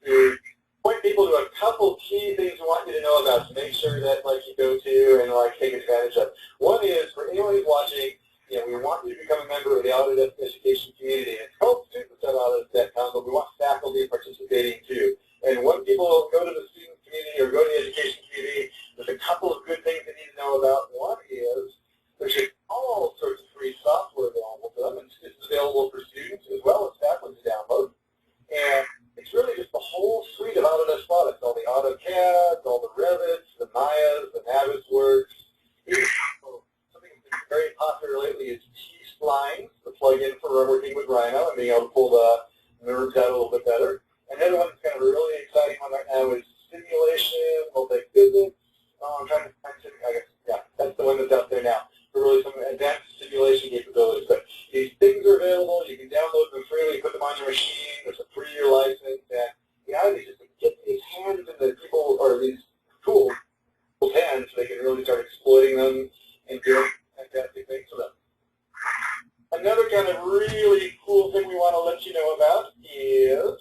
is point people to a couple key things we want you to know about to make sure that you go to and take advantage of. One is, for anyone who's watching, we want you to become a member of the Autodesk education community. It's called students at Autodesk.com, but we want faculty participating too. And when people go to the student community or go to the education community, there's a couple of good things they need to know about. One is there's all sorts of free software available to them, and it's available for students as well as faculty to download. And it's really just the whole suite of Autodesk products, all the AutoCADs, all the Revits, the Mayas, the Navisworks. Something that's been very popular lately is T-Splines, the plug-in for working with Rhino and being able to pull the nerves out a little bit better. Another one that's kind of a really exciting one right now is simulation, multi-physics. I'm trying to find, I guess, yeah, that's the one that's out there now for really some advanced simulation capabilities. But these things are available. You can download them freely, put them on your machine. There's a 3-year license. And the idea is just to get these hands in the people, or these tools, people's hands so they can really start exploiting them and doing fantastic things with them. Another kind of really cool thing we want to let you know about is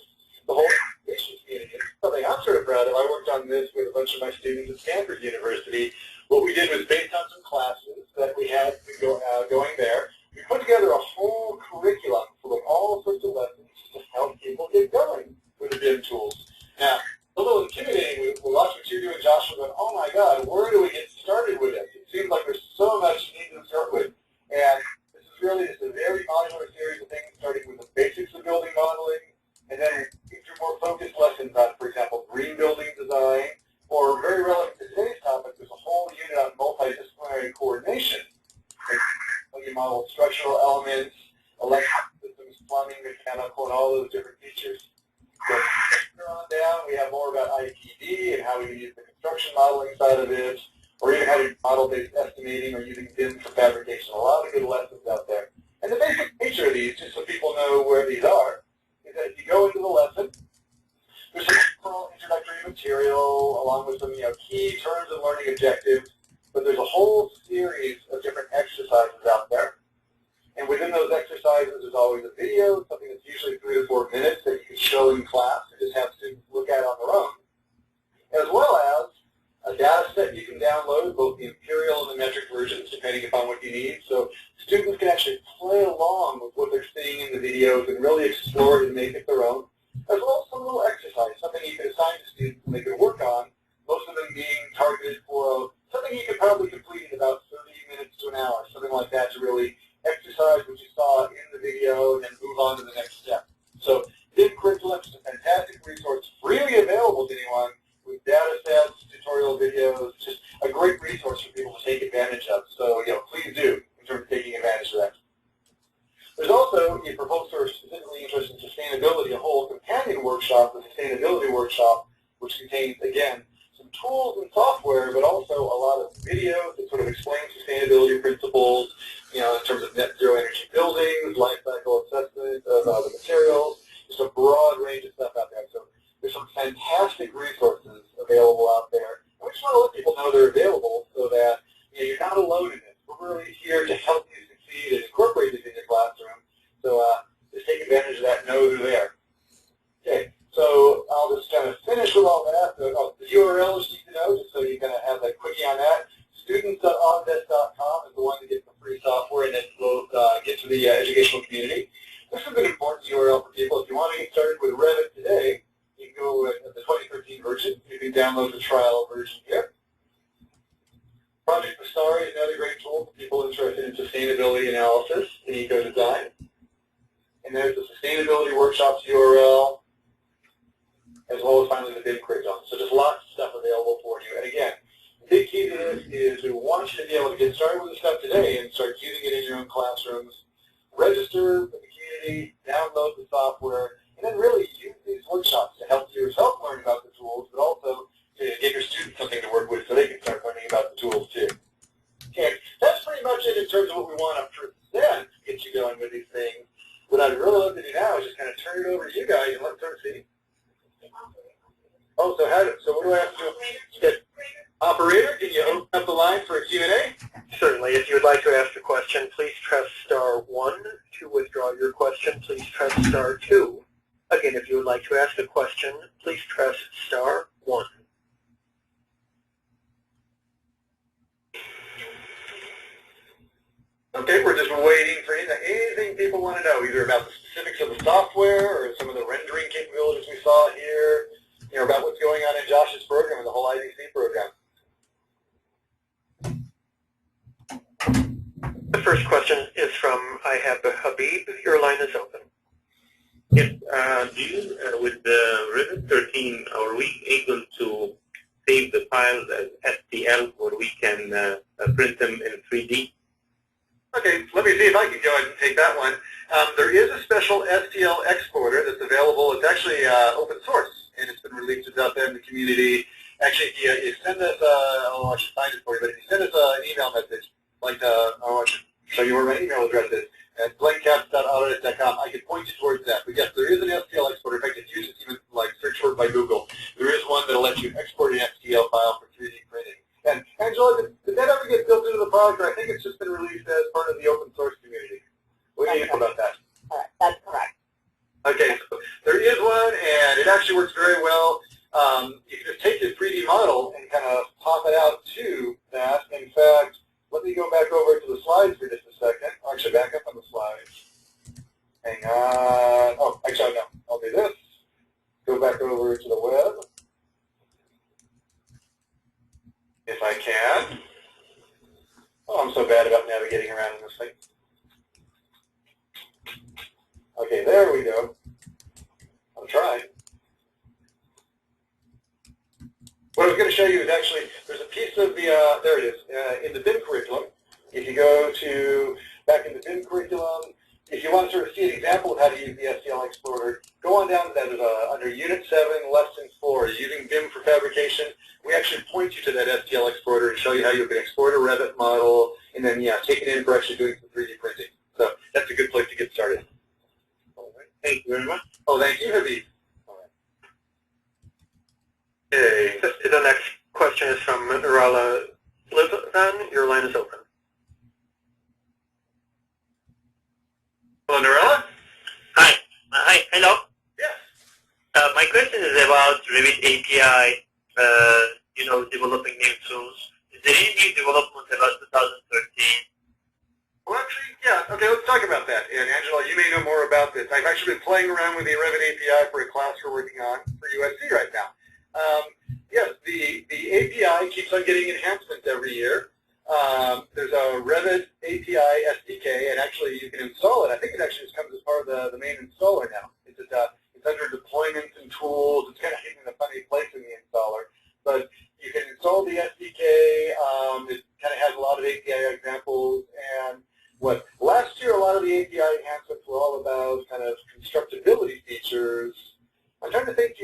the whole education community. It's something I'm sort of proud of. I worked on this with a bunch of my students at Stanford University. What we did was based on some classes that we had going there. We put together a whole curriculum full of all sorts of lessons to help people get going with the BIM tools. Now, it's a little intimidating. We watch what you're doing, Joshua, going, oh my God, where do we get started with this? It seems like there's so much you need to start with. And this is really just a very modular series of things, starting with the basics of building modeling, and then into more focused lessons on, for example, green building design, or very relevant to today's topic, there's a whole unit on multidisciplinary coordination. You model structural elements, electrical systems, plumbing, mechanical, and all those different features. So on down, we have more about ITD and how we use the construction modeling side of it, or even how to do model-based estimating or using BIM for fabrication. A lot of good lessons out there. And the basic nature of these, just so people know where these are, is that if you go into the lesson, there's some introductory material along with some key terms and learning objectives, but there's a whole series of different exercises out there. And within those exercises, there's always a video, something that's usually 3 to 4 minutes that you can show video in class and just have students look at on their own, as well as a data set you can download, both the imperial and the metric versions, depending upon what you need. So students can actually play along with what they're seeing in the videos and really explore it and make it their own, as well as some little exercise, something you can assign to students and they can work on, most of them being targeted for something you could probably complete in about 30 minutes to an hour, something like that, to really exercise what you saw in the video and then move on to the next step. So BIM Curriculum is a fantastic resource, freely available to anyone, with data sets, tutorial videos, just a great resource for people to take advantage of. So, please do, in terms of taking advantage of that. There's also, for folks who are specifically interested in sustainability, a whole companion workshop, the Sustainability Workshop, which contains, again, some tools and software, but also a lot of videos that sort of explain sustainability principles, in terms of net zero energy buildings, life cycle assessment of the materials, just a broad range of stuff out there. So there's some fantastic resources available out there. And we just want to let people know they're available so that you're not alone in this. We're really here to help you succeed and incorporate this in your classroom. So just take advantage of that and know they're there. Okay, so I'll just kind of finish with all that. The URLs you need to know, just so you kind of have that quickie on that. Students.autodesk.com is the one to get the free software and then we'll get to the educational community. This is an important URL for people. If you want to get started with Revit today, you can go with the 2013 version. You can download the trial version here. Project Mastari is another great tool for people interested in sustainability analysis and eco-design. And there's the Sustainability Workshops URL, as well as finally the BIM curriculum. So just lots of stuff available for you. And again, the big key to this is we want you to be able to get started with this stuff today and start using it in your own classrooms. Register with the community, download the software, and then really use these workshops to help you yourself learn about the tools, but also to give your students something to work with so they can start learning about the tools too. Okay, that's pretty much it in terms of what we want to present to get you going with these things. What I'd really love to do now is just kind of turn it over to you guys and let's start seeing. Oh, so what do I have to do? Operator, can you open up the line for a Q&A? Certainly. If you would like to ask a question, please press star 1. To withdraw your question, please press star 2. Again, if you would like to ask a question, please press star 1. Okay, we're just waiting for anything people want to know, either about the specifics of the software or some of the rendering capabilities we saw here, about what's going on in Josh's program and the whole IDC program. The first question is from Habib. Your line is open. Yes, with the Revit 13, are we able to save the files as STL where we can print them in 3D? Okay, let me see if I can go ahead and take that one. There is a special STL exporter that's available. It's actually open source, and it's been released. It's out there in the community. Actually, if you send us, I should find it for you, but if you send us an email message, like, I should show you where my email address is, at blankcats.autodesk.com, I can point you towards that. But yes, there is an STL exporter. In fact, if you just even search for it by Google, there is one that will let you export an STL file for 3D printing. And Angela, did that ever get built into the product, or I think it's just been released as part of the open source community? What do you think about that? That's correct. Okay, so there is one, and it actually works very well. You can just take your 3D model and kind of pop it out to that. In fact, let me go back over to the slides for just a second. Actually, back up on the slides. Hang on. Oh, actually, no. I'll do this. Go back over to the web. If I can. Oh, I'm so bad about navigating around in this thing. Okay, there we go. I'll try. What I was going to show you is actually, there's a piece of the, there it is, in the BIM curriculum. If you go to, back in the BIM curriculum, if you want to sort of see an example of how to use the STL exporter, go on down to that. There's under Unit 7, Lesson 4, using BIM for fabrication. We actually point you to that STL exporter and show you how you can export a Revit model and then, take it in for actually doing some 3D printing. So that's a good place to get started. All right. Thank you very much. Oh, thank you, Habib. Okay. The next question is from Rala Livan. Your line is open. Hello, Narella? Hi. Hello? Yes. about Revit API, developing new tools. Is there any new development about 2013? Well, actually, yeah. Okay, let's talk about that. And Angela, you may know more about this. I've actually been playing around with the Revit API for a class we're working on for USC right now. Yes, the API keeps on getting enhancements every year. There's a Revit API SDK, and actually you can install it. I think it actually just comes as part of the main installer now. It's under deployments and tools. It's kind of hidden in a funny place in the installer. But you can install the SDK. It kind of has a lot of API examples. And last year, a lot of the API enhancements were all about kind of constructability features. I'm trying to think,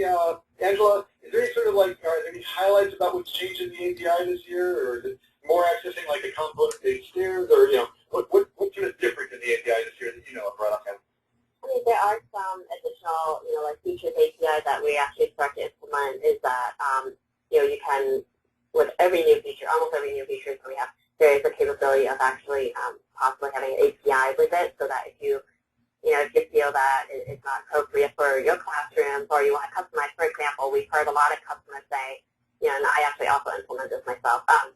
Angela, is there any sort of are there any highlights about what's changed in the API this year, or is it more accessing like the component-based stairs, or what's sort of different in the API this year that you know of right offhand? I mean, there are some additional, like features API that we actually start to implement. Is that you can, with every new feature, almost every new feature that we have, there is a capability of actually possibly having an API with it, so that if you feel that it's not appropriate for your classrooms, or you want to customize. For example, we've heard a lot of customers say, and I actually also implement this myself. I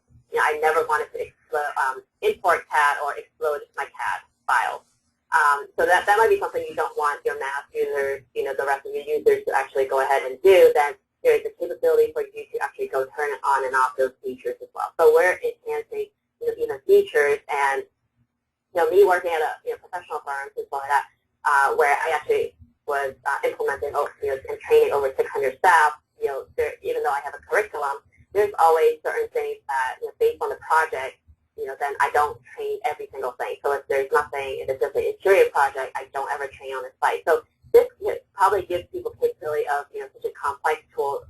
never wanted to import CAD or explode my CAD files. So that might be something you don't want your math users, the rest of your users to actually go ahead and do. Then there is a capability for you to actually go turn on and off those features as well. So we're enhancing even features, and me working at a professional firm, things like that, where I actually was implementing and training over 600 staff. Even though I have a curriculum, there's always certain things that based on the project, then I don't train every single thing. So if there's nothing, if it's just an interior project, I don't ever train on the site. So this probably gives people capability of such a complex tool,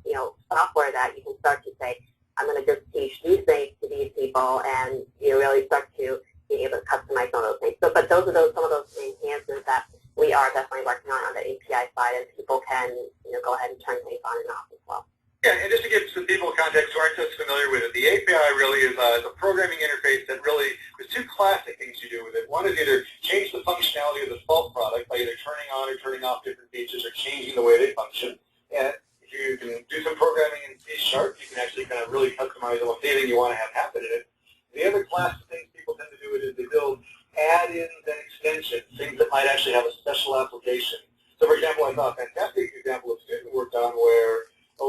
software, that you can start to say, I'm going to just teach these things to these people, and really start to be able to customize some of those things. So, but those are some of those enhancements that we are definitely working on the API side, and people can go ahead and turn things on and off as well. Yeah, and just to give some people context who aren't so familiar with it, the API really is a programming interface that really, there's two classic things you do with it. One is either change the functionality of the default product by either turning on or turning off different features, or changing the way they function. And if you can do some programming in C#, you can actually kind of really customize almost anything you want to have happen in it. The other class of things people tend to do is they build add-ins and extensions, things that might actually have a special application. So for example, I saw a fantastic example of student work on where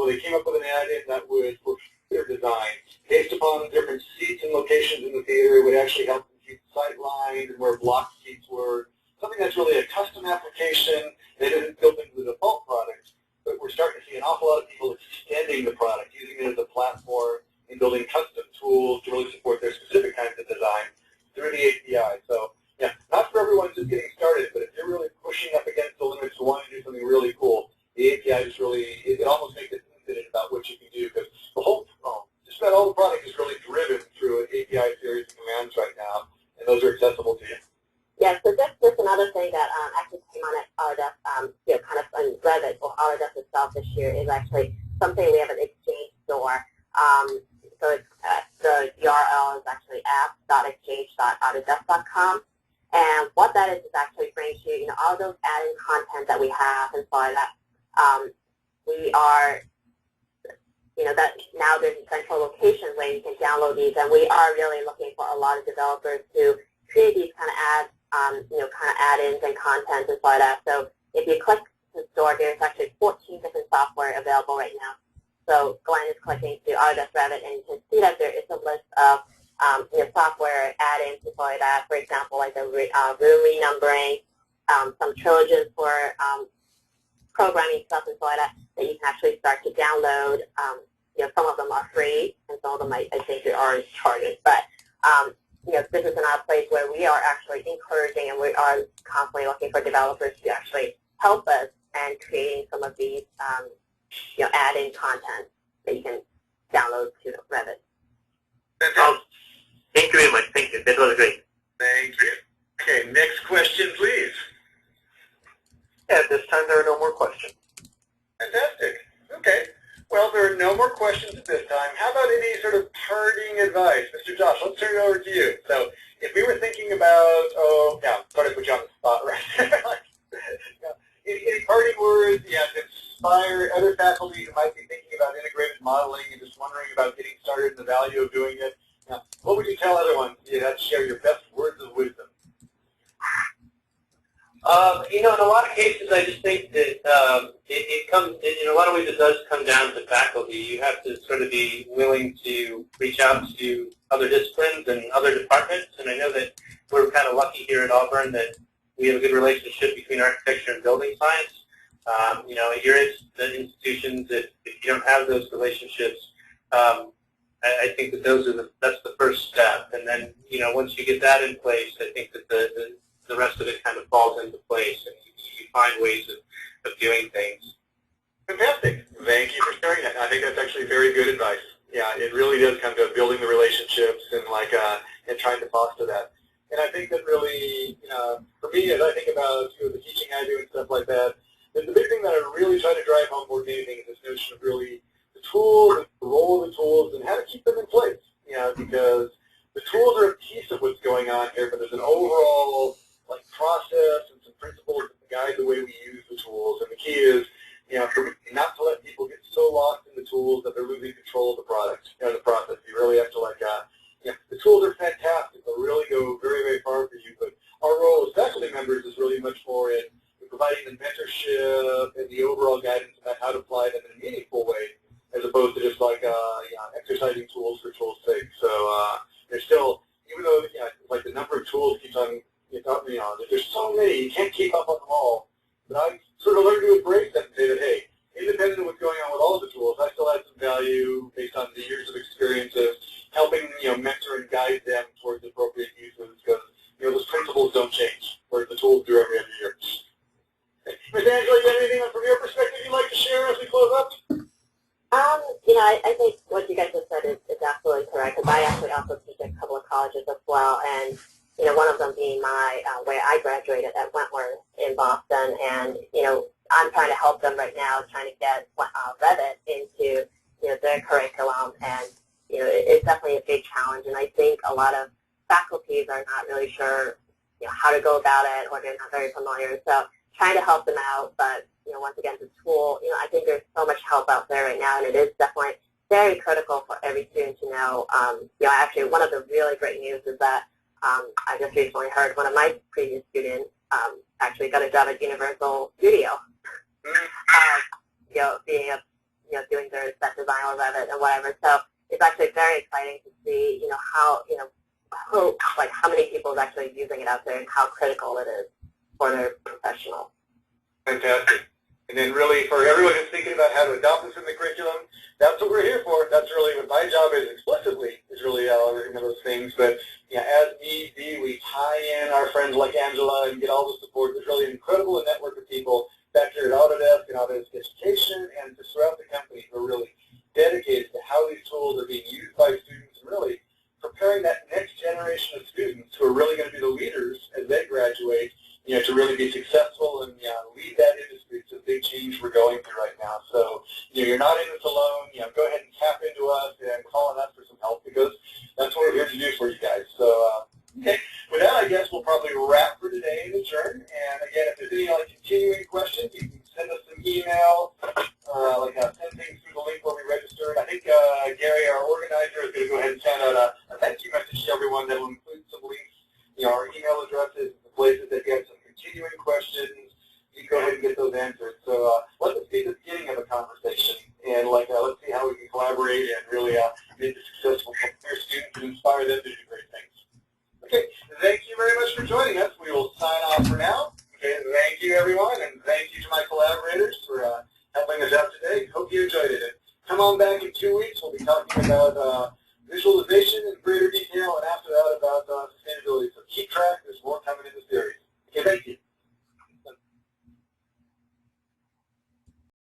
they came up with an add-in that would, for theater design, based upon different seats and locations in the theater, it would actually help them keep sight lines and where block seats were. Something that's really a custom application that isn't built into the default product, but we're starting to see an awful lot of people extending the product, using it as a platform and building custom tools to really support their specific kinds of design through the API. So yeah, not for everyone just getting started, but if you're really pushing up against the limits to wanting to do something really cool, the API just really, it almost makes it infinite about what you can do, because the whole, just about all the product is really driven through an API series of commands right now, and those are accessible to you. Yeah, so just another thing that actually came on at Autodesk, kind of on Revit or Autodesk itself this year, is actually something we have an Exchange store. So it's, the URL is actually apps.exchange.autodesk.com. And what that is actually brings you, all those added content that we have and so like that. We are, that now there's a central location where you can download these, and we are really looking for a lot of developers to create these kind of add-ins and content and so like that. So if you click the store, there's actually 14 different software available right now. So Glenn is clicking to Autodesk Revit, and you can see that there is a list of software add-ins and so like that. For example, like the room renumbering, some trilogies for programming stuff and so like that you can actually start to download. Some of them are free, and some of them I think are charged. But this is another place where we are actually encouraging, and we are constantly looking for developers to actually help us and creating some of these add-in content that you can download to Revit. Thank you very much. Thank you. That was great. Thank you. Okay, next question, please. At this time, there are no more questions. Fantastic. Okay. Well, there are no more questions at this time. How about any sort of parting advice? Mr. Josh, let's turn it over to you. So if we were thinking about, sorry to put you on the spot right there. Any parting words? Yeah, inspire other faculty who might be thinking about integrated modeling and just wondering about getting started and the value of doing it? Now, what would you tell other ones if you had to share your best words of wisdom? You know, in a lot of cases, I just think that it comes, in a lot of ways, it does come down to faculty. You have to sort of be willing to reach out to other disciplines and other departments. And I know that we're kind of lucky here at Auburn that we have a good relationship between architecture and building science. You know, at your institutions, if you don't have those relationships, I think that that's the first step. And then, you know, once you get that in place, I think that the rest of it kind of falls into place, and you find ways of doing things. Fantastic. Thank you for sharing that. I think that's actually very good advice. Yeah, it really does come to building the relationships and and trying to foster that. And I think that really, for me, as I think about the teaching I do and stuff like that, the big thing that I really try to drive home more than anything is this notion of really the tools, the role of the tools, and how to keep them in place. Because the tools are a piece of what's going on here, but there's an overall process and some principles that guide the way we use the tools. And the key is, for me, not to let people get so lost in the tools that they're losing control of the product, the process. You really have to the tools are fantastic. They'll really go very, very far for you. But our role as faculty members is really much more in providing the mentorship and the overall guidance about how to apply them in a meaningful way, as opposed to just exercising tools for tools' sake. So there's still, even though the number of tools keeps on, there's so many, you can't keep up on them all. But I sort of learned to embrace that and say that, hey, independent of what's going on with all of the tools, I still have some value based on the years of experience of helping, mentor and guide them towards appropriate uses, because, those principles don't change, whereas the tools do every year. Ms. Angela, you have anything from your perspective you'd like to share as we close up? I think what you guys just said is absolutely correct, because I actually also teach at a couple of colleges as well, and one of them being where I graduated at Wentworth in Boston, and I'm trying to help them right now, trying to get Revit into their curriculum, and it's definitely a big challenge, and I think a lot of faculties are not really sure how to go about it, or they're not very familiar. So trying to help them out, but once again, the tool, I think there's so much help out there right now, and it is definitely very critical for every student to know. Actually, one of the really great news is that I just recently heard one of my previous students actually got a job at Universal Studio, doing their set design or Revit and whatever. So it's actually very exciting to see, how many people is actually using it out there and how critical it is for their professional. Fantastic. And then really for everyone who's thinking about how to adopt this in the curriculum, that's what we're here for. That's really what my job is explicitly, is really one of those things. But as need be, we tie in our friends like Angela and get all the support. There's really an incredible network of people back here at Autodesk and Autodesk Education and just throughout the company who are really dedicated to how these tools are being used by students and really preparing that next generation of students who are really going to be the leaders as they graduate, to really be successful and lead that industry. It's a big change we're going through right now. So you're not in this alone. Go ahead and tap into us and call on us for some help, because that's what we're here to do for you guys. So okay, with that, I guess we'll probably wrap for today and adjourn. And again, if there's any continuing questions, you can send us an email, send things through the link where we registered. I think Gary, our organizer, is going to go ahead and send out a thank you message to everyone that will include some links, our email addresses, the places that you have some continuing questions. You go ahead and get those answered. So let this be the beginning of a conversation, and let's see how we can collaborate and really make this successful for your students and inspire them to do great things. Okay, thank you very much for joining us. We will sign off for now. Okay, thank you everyone, and thank you to my collaborators for helping us out today. Hope you enjoyed it. Come on back in 2 weeks. We'll be talking about visualization in greater detail, and after that about sustainability. So keep track